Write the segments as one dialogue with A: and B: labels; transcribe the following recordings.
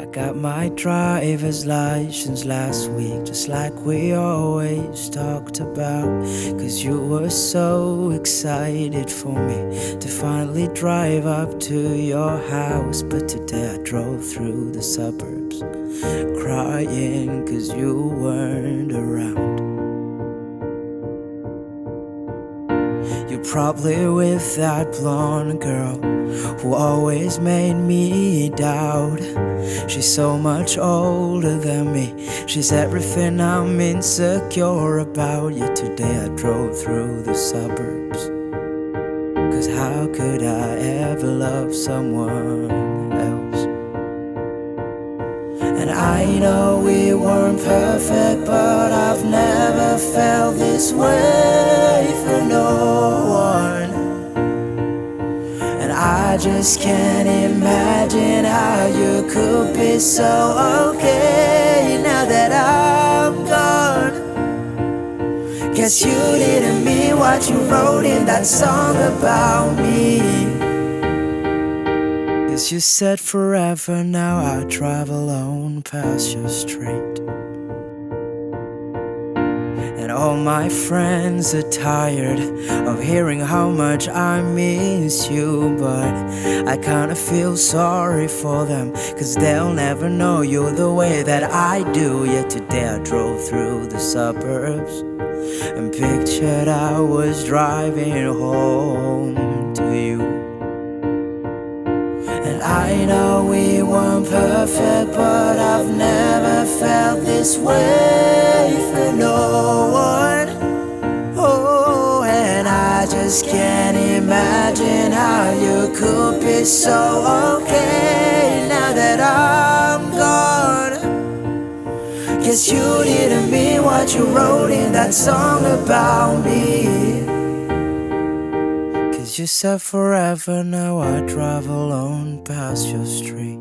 A: I got my driver's license last week, just like we always talked about. Cause you were so excited for me to finally drive up to your house. But today I drove through the suburbs crying cause you weren't around. You're probably with that blonde girl who always made me doubt. She's so much older than me, she's everything I'm insecure about. Yet today I drove through the suburbs, cause how could I ever love someone else? And I know we weren't perfect, but I've never felt this way for no one. And I just can't imagine how you could be so okay now that I'm gone. Guess you didn't mean what you wrote in that song about me. Cause you said forever, now I drive alone past your street. And all my friends are tired of hearing how much I miss you. But I kinda feel sorry for them, cause they'll never know you the way that I do. Yet today I drove through the suburbs and pictured I was driving home to you. And I know we weren't perfect, but I've never felt this way for no one. Oh, and I just can't imagine how you could be so okay now that I'm gone. Guess you didn't mean what you wrote in that song about me. You said forever, now I drive alone past your street.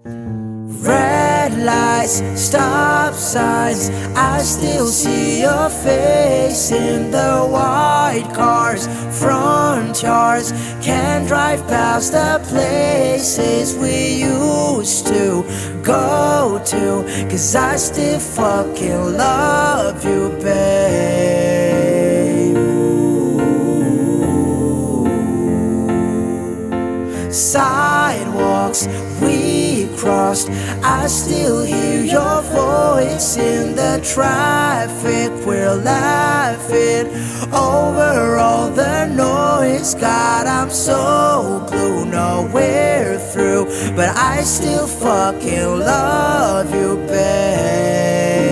A: Red lights, stop signs, I still see your face in the white cars, front yards. Can't drive past the places we used to go to, cause I still fucking love you, babe. Sidewalks we crossed, I still hear your voice in the traffic. We're laughing over all the noise. God, I'm so blue, nowhere through, but I still fucking love you, babe.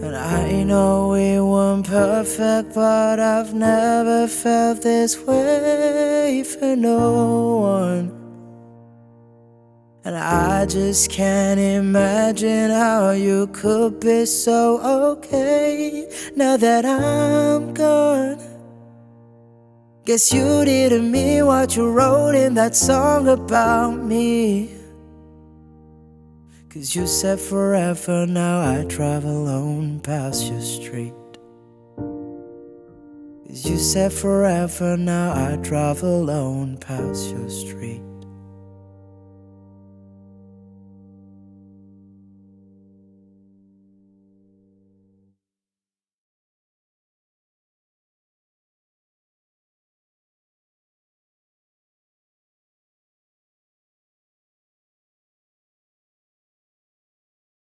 A: And I know we weren't perfect, but I've never felt this way for no one. And I just can't imagine how you could be so okay now that I'm gone. Guess you didn't mean what you wrote in that song about me. Cause you said forever, now I drive alone past your street. Cause you said forever, now I drive alone past your street.